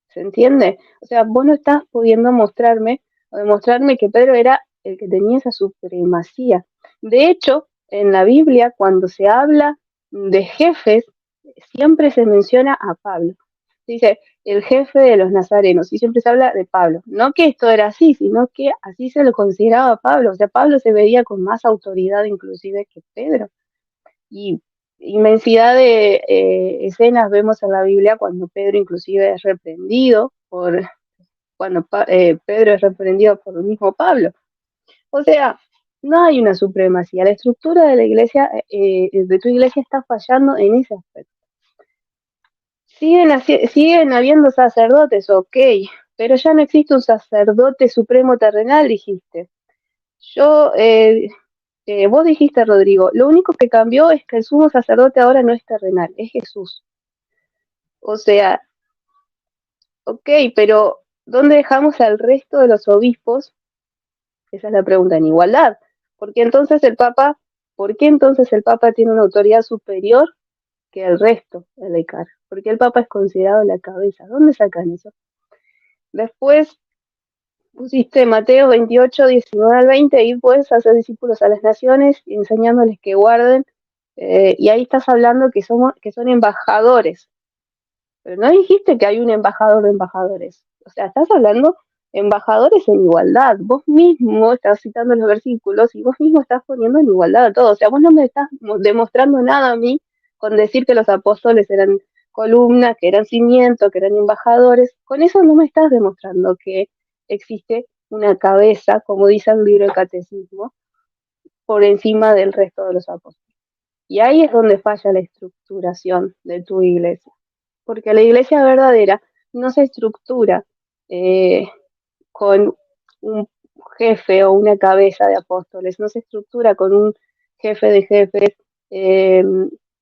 ¿Se entiende? O sea, vos no estás pudiendo mostrarme o demostrarme que Pedro era el que tenía esa supremacía. De hecho, en la Biblia, cuando se habla de jefes, siempre se menciona a Pablo. Dice, el jefe de los nazarenos, y siempre se habla de Pablo. No que esto era así, sino que así se lo consideraba Pablo. O sea, Pablo se veía con más autoridad inclusive que Pedro. Y inmensidad de escenas vemos en la Biblia cuando Pedro inclusive es reprendido cuando Pedro es reprendido por el mismo Pablo. O sea, no hay una supremacía. La estructura de la iglesia, de tu iglesia está fallando en ese aspecto. Siguen habiendo sacerdotes, ok, pero ya no existe un sacerdote supremo terrenal, dijiste. Vos dijiste, Rodrigo, lo único que cambió es que el sumo sacerdote ahora no es terrenal, es Jesús. O sea, ok, pero ¿dónde dejamos al resto de los obispos? Esa es la pregunta, en igualdad. ¿Por qué entonces el Papa, ¿Por qué entonces el Papa tiene una autoridad superior que el resto de la ICAR? Porque el Papa es considerado la cabeza. ¿Dónde sacan eso? Después pusiste Mateo 28, 19 al 20, y puedes hacer discípulos a las naciones, enseñándoles que guarden, y ahí estás hablando que son embajadores, pero no dijiste que hay un embajador de embajadores, o sea, estás hablando embajadores en igualdad, vos mismo estás citando los versículos y vos mismo estás poniendo en igualdad a todos, o sea, vos no me estás demostrando nada a mí con decir que los apóstoles eran columnas, que eran cimiento, que eran embajadores, con eso no me estás demostrando que existe una cabeza, como dice el libro del catecismo, por encima del resto de los apóstoles. Y ahí es donde falla la estructuración de tu iglesia, porque la iglesia verdadera no se estructura eh, con un jefe o una cabeza de apóstoles, no se estructura con un jefe de jefes,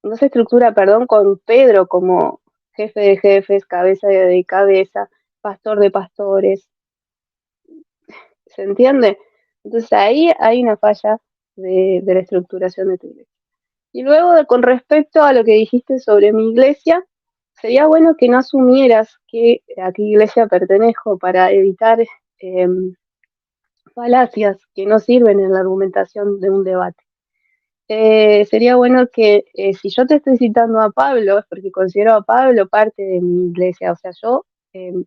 no se estructura, perdón, con Pedro como jefe de jefes, cabeza de cabeza, pastor de pastores, ¿se entiende? Entonces ahí hay una falla de la estructuración de tu iglesia. Y luego, con respecto a lo que dijiste sobre mi iglesia, sería bueno que no asumieras a qué iglesia pertenezco para evitar falacias que no sirven en la argumentación de un debate. Sería bueno que si yo te estoy citando a Pablo, es porque considero a Pablo parte de mi iglesia, o sea, yo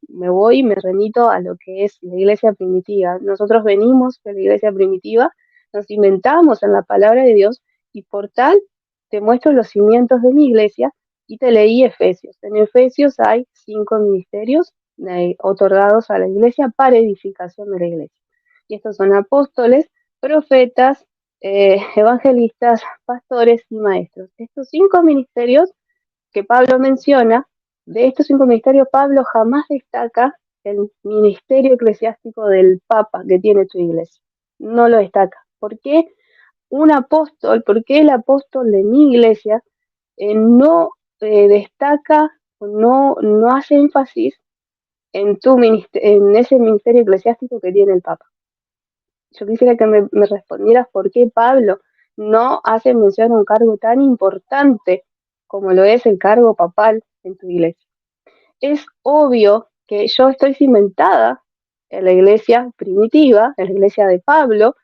me voy y me remito a lo que es la iglesia primitiva. Nosotros venimos de la iglesia primitiva, nos inventamos en la palabra de Dios y por tal te muestro los cimientos de mi iglesia y te leí Efesios. En Efesios hay 5 ministerios otorgados a la iglesia para edificación de la iglesia. Y estos son apóstoles, profetas, evangelistas, pastores y maestros. Estos 5 ministerios que Pablo menciona, de estos 5 ministerios, Pablo jamás destaca el ministerio eclesiástico del Papa que tiene tu iglesia. No lo destaca. ¿Por qué un apóstol, por qué el apóstol de mi iglesia no destaca, no hace énfasis en ese ministerio eclesiástico que tiene el Papa? Yo quisiera que me respondieras por qué Pablo no hace mención a un cargo tan importante como lo es el cargo papal en tu iglesia. Es obvio que yo estoy cimentada en la iglesia primitiva, en la iglesia de Pablo,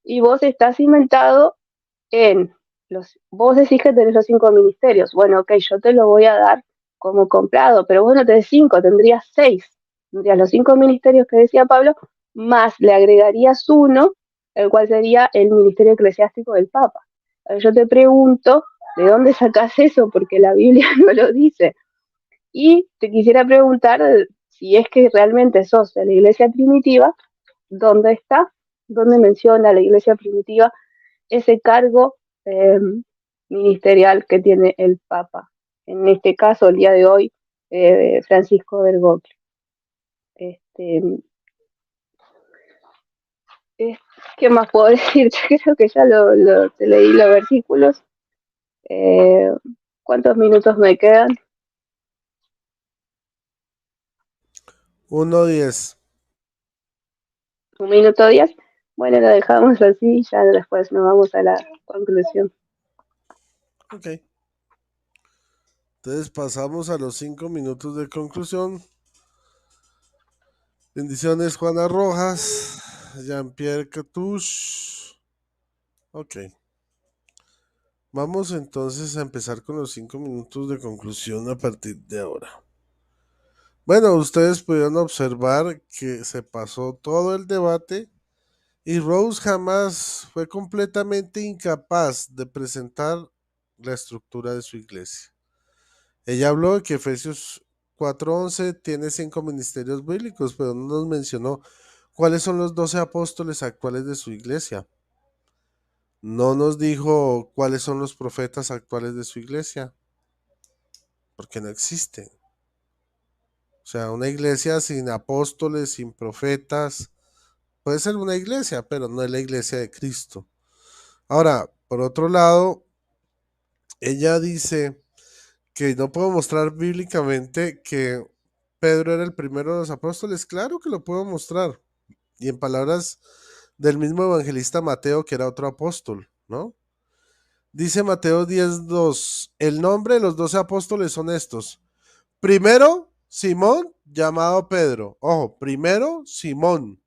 y vos estás cimentado vos decís que tenés los 5 ministerios. Bueno, ok, yo te lo voy a dar como comprado, pero vos no tenés 5, tendrías 6. Tendrías los 5 ministerios que decía Pablo, más le agregarías uno, el cual sería el ministerio eclesiástico del Papa. Yo te pregunto, ¿de dónde sacás eso? Porque la Biblia no lo dice. Y te quisiera preguntar si es que realmente sos de la iglesia primitiva, ¿dónde está? ¿Dónde menciona la iglesia primitiva ese cargo eh, ministerial que tiene el Papa? En este caso, el día de hoy, Francisco Bergoglio. Este, eh, ¿Qué más puedo decir? Yo creo que ya te leí los versículos. Eh, ¿Cuántos minutos me quedan? 1:10. 1 minuto 10. Bueno, lo dejamos así, ya después nos vamos a la conclusión. Ok. Entonces pasamos a los 5 minutos de conclusión. Bendiciones, Juana Rojas, Jean-Pierre Catouche. Ok. Vamos entonces a empezar con los 5 minutos de conclusión a partir de ahora. Bueno, ustedes pudieron observar que se pasó todo el debate y Rose jamás fue completamente incapaz de presentar la estructura de su iglesia. Ella habló de que Efesios 4:11 tiene 5 ministerios bíblicos, pero no nos mencionó cuáles son los 12 apóstoles actuales de su iglesia. No nos dijo cuáles son los profetas actuales de su iglesia, porque no existen. O sea, una iglesia sin apóstoles, sin profetas, puede ser una iglesia, pero no es la iglesia de Cristo. Ahora, por otro lado, ella dice que no puedo mostrar bíblicamente que Pedro era el primero de los apóstoles. Claro que lo puedo mostrar. Y en palabras del mismo evangelista Mateo, que era otro apóstol, ¿no? Dice Mateo 10:2, el nombre de los 12 apóstoles son estos. Primero, Simón, llamado Pedro. Ojo, primero, Simón.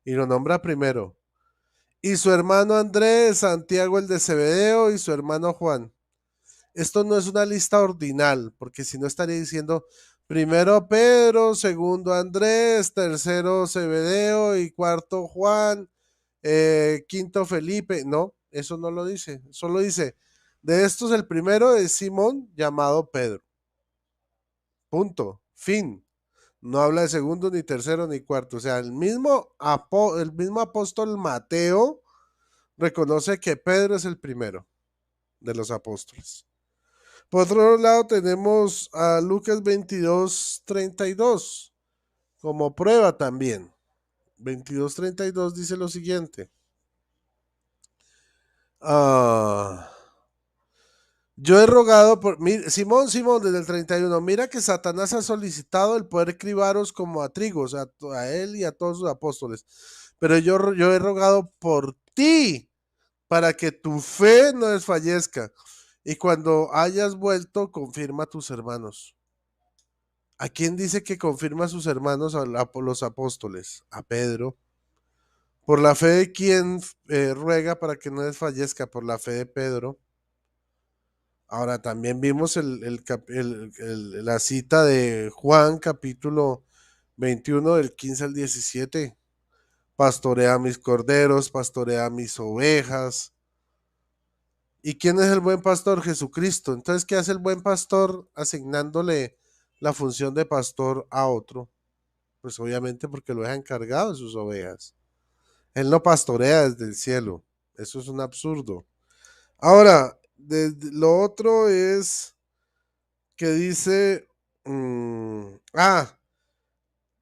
Y lo nombra primero. Y su hermano Andrés, Santiago el de Zebedeo y su hermano Juan. Esto no es una lista ordinal, porque si no estaría diciendo primero Pedro, segundo Andrés, tercero Zebedeo y cuarto Juan, quinto Felipe. No, eso no lo dice. Solo dice, de estos el primero es Simón llamado Pedro. Punto. Fin. No habla de segundo, ni tercero, ni cuarto. O sea, el mismo apóstol Mateo reconoce que Pedro es el primero de los apóstoles. Por otro lado, tenemos a Lucas 22:32 como prueba también. 22:32 dice lo siguiente. Yo he rogado por Simón, desde el 31, mira que Satanás ha solicitado el poder cribaros como a trigo, o sea, a él y a todos sus apóstoles. Pero yo he rogado por ti para que tu fe no desfallezca. Y cuando hayas vuelto, confirma a tus hermanos. ¿A quién dice que confirma a sus hermanos a los apóstoles? A Pedro. Por la fe de quien ruega para que no desfallezca, por la fe de Pedro. Ahora también vimos la cita de Juan, capítulo 21, del 15 al 17. Pastorea mis corderos, pastorea mis ovejas. ¿Y quién es el buen pastor? Jesucristo. Entonces, ¿qué hace el buen pastor asignándole la función de pastor a otro? Pues obviamente porque lo deja encargado de sus ovejas. Él no pastorea desde el cielo. Eso es un absurdo. Ahora, lo otro es que dice,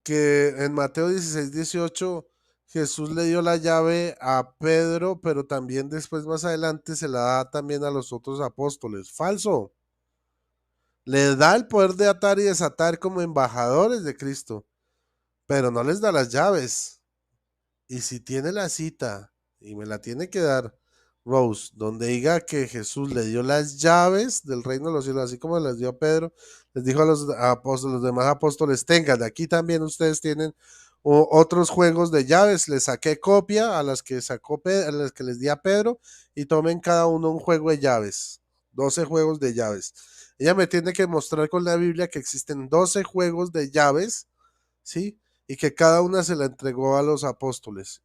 que en Mateo 16:18 Jesús le dio la llave a Pedro, pero también después más adelante se la da también a los otros apóstoles. Falso. Les da el poder de atar y desatar como embajadores de Cristo, pero no les da las llaves. Y si tiene la cita, y me la tiene que dar Rose, donde diga que Jesús le dio las llaves del reino de los cielos, así como les dio a Pedro, les dijo a los apóstoles, los demás apóstoles, tengan, aquí también ustedes tienen otros juegos de llaves, les saqué copia a las que a las que les di a Pedro, y tomen cada uno un juego de llaves, 12 juegos de llaves. Ella me tiene que mostrar con la Biblia que existen 12 juegos de llaves, ¿sí? Y que cada una se la entregó a los apóstoles.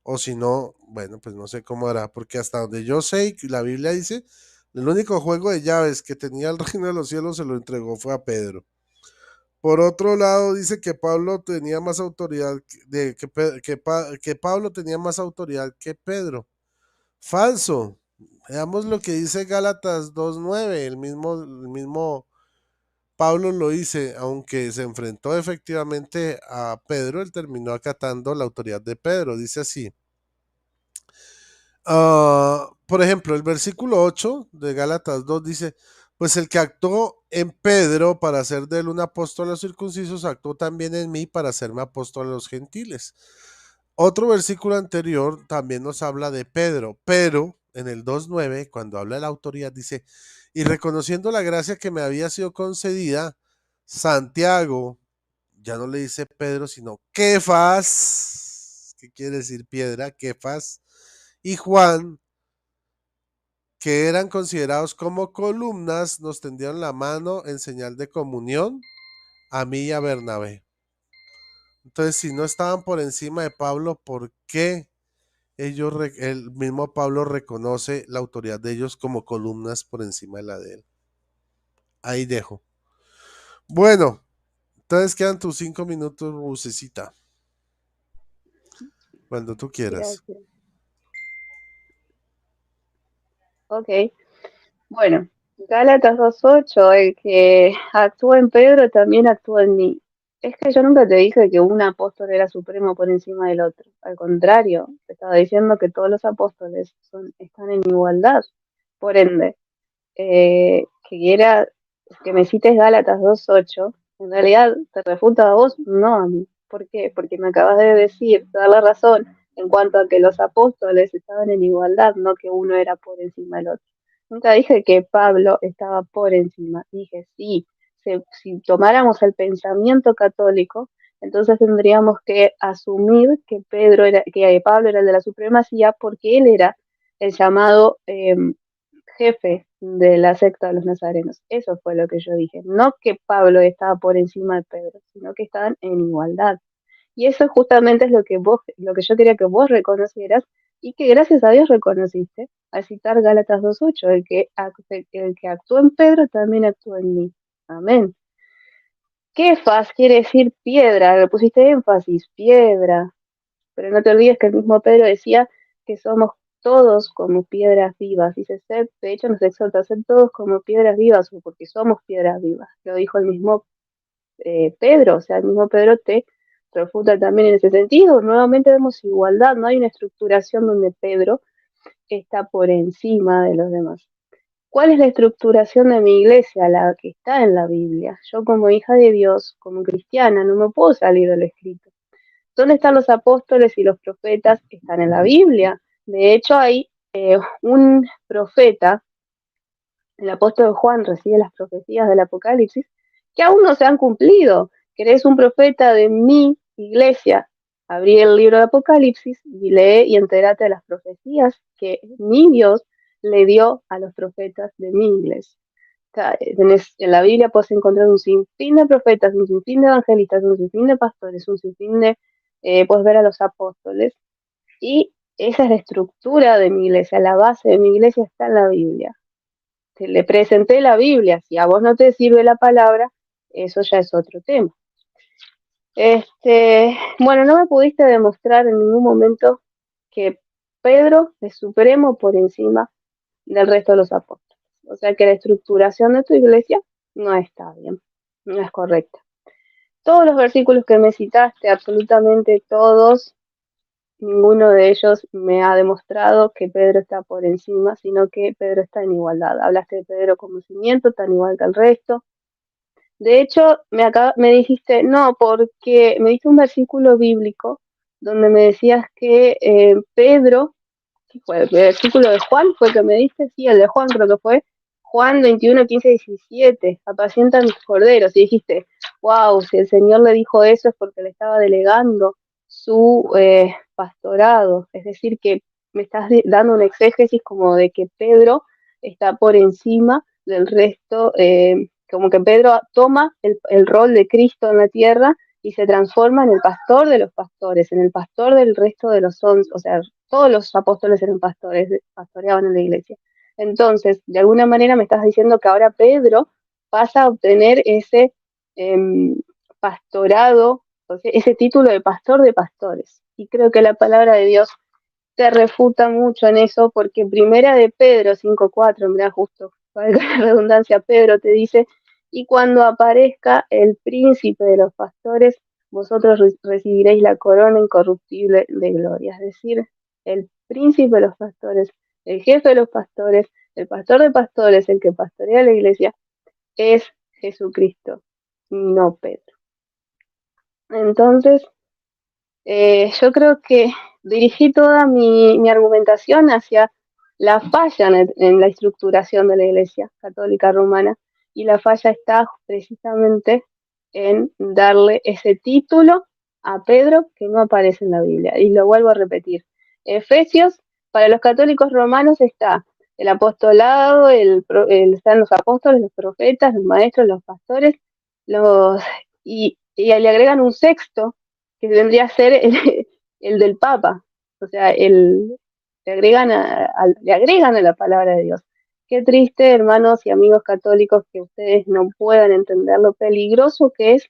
O si no, bueno, pues no sé cómo hará, porque hasta donde yo sé, la Biblia dice, El único juego de llaves que tenía el reino de los cielos se lo entregó fue a Pedro. Por otro lado, dice que Pablo tenía más autoridad, que Pablo tenía más autoridad que Pedro. Falso. Veamos lo que dice Gálatas 2:9. El mismo Pablo lo dice, aunque se enfrentó efectivamente a Pedro, él terminó acatando la autoridad de Pedro. Dice así. Por ejemplo, el versículo 8 de Gálatas 2 dice, pues el que actuó en Pedro para hacer de él un apóstol a los circuncisos, actuó también en mí para hacerme apóstol a los gentiles. Otro versículo anterior también nos habla de Pedro, pero en el 2:9, cuando habla de la autoridad, dice, y reconociendo la gracia que me había sido concedida, Santiago, ya no le dice Pedro, sino Kefas, ¿qué quiere decir piedra? Kefas, y Juan, que eran considerados como columnas, nos tendieron la mano en señal de comunión a mí y a Bernabé. Entonces, si no estaban por encima de Pablo, ¿por qué el mismo Pablo reconoce la autoridad de ellos como columnas por encima de la de él? Ahí dejo. Bueno, entonces quedan tus 5 minutos, Rusecita, cuando tú quieras. Gracias. Ok. Bueno, Gálatas 2:8, el que actúa en Pedro también actúa en mí. Es que yo nunca te dije que un apóstol era supremo por encima del otro. Al contrario, te estaba diciendo que todos los apóstoles están en igualdad. Por ende, que me cites Gálatas 2:8, en realidad te refuta a vos, no a mí. ¿Por qué? Porque me acabas de decir, dar la razón en cuanto a que los apóstoles estaban en igualdad, no que uno era por encima del otro. Nunca dije que Pablo estaba por encima, dije sí, si tomáramos el pensamiento católico, entonces tendríamos que asumir que que Pablo era el de la supremacía porque él era el llamado jefe de la secta de los nazarenos. Eso fue lo que yo dije. No que Pablo estaba por encima de Pedro, sino que estaban en igualdad. Y eso justamente es lo que yo quería que vos reconocieras y que gracias a Dios reconociste al citar Gálatas 2:8, el que actuó en Pedro también actuó en mí. Amén. Kefas quiere decir piedra, le pusiste énfasis, piedra. Pero no te olvides que el mismo Pedro decía que somos todos como piedras vivas. Dice ser, de hecho nos exhorta a ser todos como piedras vivas, o porque somos piedras vivas. Lo dijo el mismo Pedro, o sea, el mismo Pedro te refuta también en ese sentido. Nuevamente vemos igualdad, no hay una estructuración donde Pedro está por encima de los demás. ¿Cuál es la estructuración de mi iglesia? La que está en la Biblia. Yo como hija de Dios, como cristiana, no me puedo salir del escrito. ¿Dónde están los apóstoles y los profetas? Están en la Biblia. De hecho, hay un profeta, el apóstol Juan recibe las profecías del Apocalipsis, que aún no se han cumplido. ¿Querés un profeta de mi iglesia? Abrí el libro de Apocalipsis y lee y entérate de las profecías que mi Dios le dio a los profetas de mi iglesia. En la Biblia puedes encontrar un sinfín de profetas, un sinfín de evangelistas, un sinfín de pastores, un sinfín de, puedes ver a los apóstoles, y esa es la estructura de mi iglesia, la base de mi iglesia está en la Biblia. Te le presenté la Biblia, si a vos no te sirve la palabra, eso ya es otro tema. Bueno, no me pudiste demostrar en ningún momento que Pedro es supremo por encima del resto de los apóstoles. O sea que la estructuración de tu iglesia no está bien, no es correcta. Todos los versículos que me citaste, absolutamente todos, ninguno de ellos me ha demostrado que Pedro está por encima, sino que Pedro está en igualdad. Hablaste de Pedro como cimiento, tan igual que el resto. De hecho, me dijiste, no, porque me diste un versículo bíblico donde me decías que Pedro, ¿qué fue? ¿El versículo de Juan fue que me diste? Sí, el de Juan creo que fue. Juan 21:15-17, apacienta mis corderos. Y dijiste, wow, si el Señor le dijo eso es porque le estaba delegando su pastorado. Es decir, que me estás dando un exégesis como de que Pedro está por encima del resto, como que Pedro toma el rol de Cristo en la tierra y se transforma en el pastor de los pastores, en el pastor del resto de los 11, o sea, todos los apóstoles eran pastores, pastoreaban en la iglesia. Entonces, de alguna manera me estás diciendo que ahora Pedro pasa a obtener ese em, pastorado, o sea, ese título de pastor de pastores. Y creo que la palabra de Dios te refuta mucho en eso, porque primera de Pedro 5:4, mira, justo, valga la redundancia, Pedro te dice, y cuando aparezca el príncipe de los pastores, vosotros recibiréis la corona incorruptible de gloria. Es decir, el príncipe de los pastores, el jefe de los pastores, el pastor de pastores, el que pastorea la iglesia, es Jesucristo, no Pedro. Entonces, yo creo que dirigí toda mi argumentación hacia la falla en la estructuración de la Iglesia Católica Romana, y la falla está precisamente en darle ese título a Pedro que no aparece en la Biblia. Y lo vuelvo a repetir. Efesios, para los católicos romanos está el apostolado, están los apóstoles, los profetas, los maestros, los pastores, y le agregan un sexto que vendría a ser el del Papa. O sea, le agregan a la palabra de Dios. Qué triste, hermanos y amigos católicos, que ustedes no puedan entender lo peligroso que es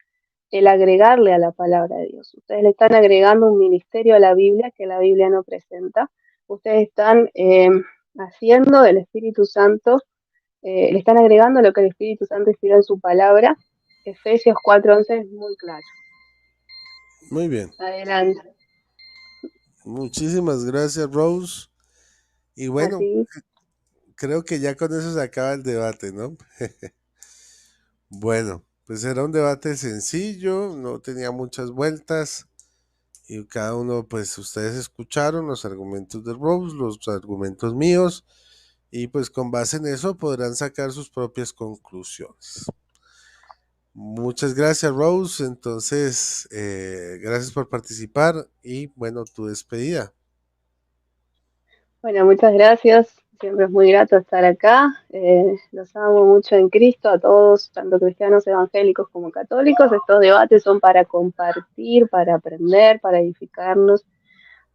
el agregarle a la palabra de Dios. Ustedes le están agregando un ministerio a la Biblia que la Biblia no presenta. Ustedes están haciendo del Espíritu Santo, le están agregando lo que el Espíritu Santo escribió en su palabra. Efesios 4:11 es muy claro. Muy bien. Adelante. Muchísimas gracias, Rose. Y bueno, Así. creo que ya con eso se acaba el debate, ¿no? Bueno, pues era un debate sencillo, no tenía muchas vueltas y cada uno, pues ustedes escucharon los argumentos de Rose, los argumentos míos y pues con base en eso podrán sacar sus propias conclusiones. Muchas gracias, Rose. Entonces, gracias por participar y bueno, tu despedida. Bueno, muchas gracias. Siempre es muy grato estar acá. Los amo mucho en Cristo, a todos, tanto cristianos evangélicos como católicos. Estos debates son para compartir, para aprender, para edificarnos,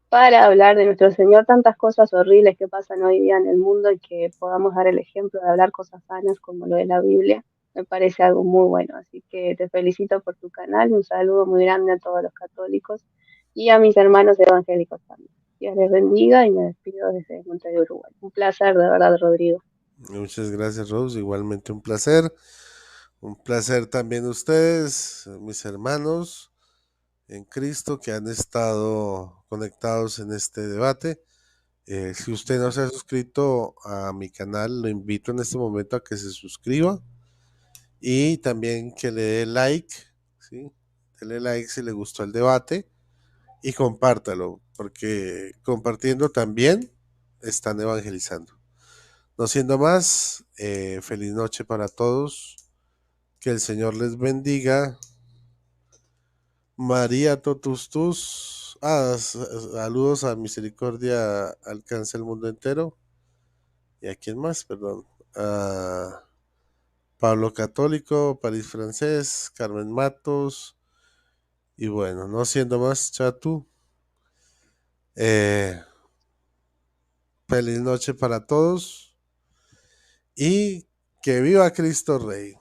para hablar de nuestro Señor, tantas cosas horribles que pasan hoy día en el mundo, y que podamos dar el ejemplo de hablar cosas sanas como lo de la Biblia. Me parece algo muy bueno. Así que te felicito por tu canal y un saludo muy grande a todos los católicos y a mis hermanos evangélicos también. Dios les bendiga, y me despido desde Montevideo, Uruguay. Un placer, de verdad, Rodrigo. Muchas gracias, Rose. Igualmente un placer. Un placer también ustedes, mis hermanos en Cristo que han estado conectados en este debate. Si usted no se ha suscrito a mi canal, lo invito en este momento a que se suscriba y también que le dé like, ¿sí? Dele like si le gustó el debate y compártalo, porque compartiendo también están evangelizando. No siendo más, feliz noche para todos, que el Señor les bendiga. María Totus Tus, saludos a Misericordia Alcance el Mundo Entero. ¿Y a quién más? Perdón. A Pablo Católico, París Francés, Carmen Matos. Y bueno, no siendo más, Chatu. Eh, Feliz noche para todos y que viva Cristo Rey.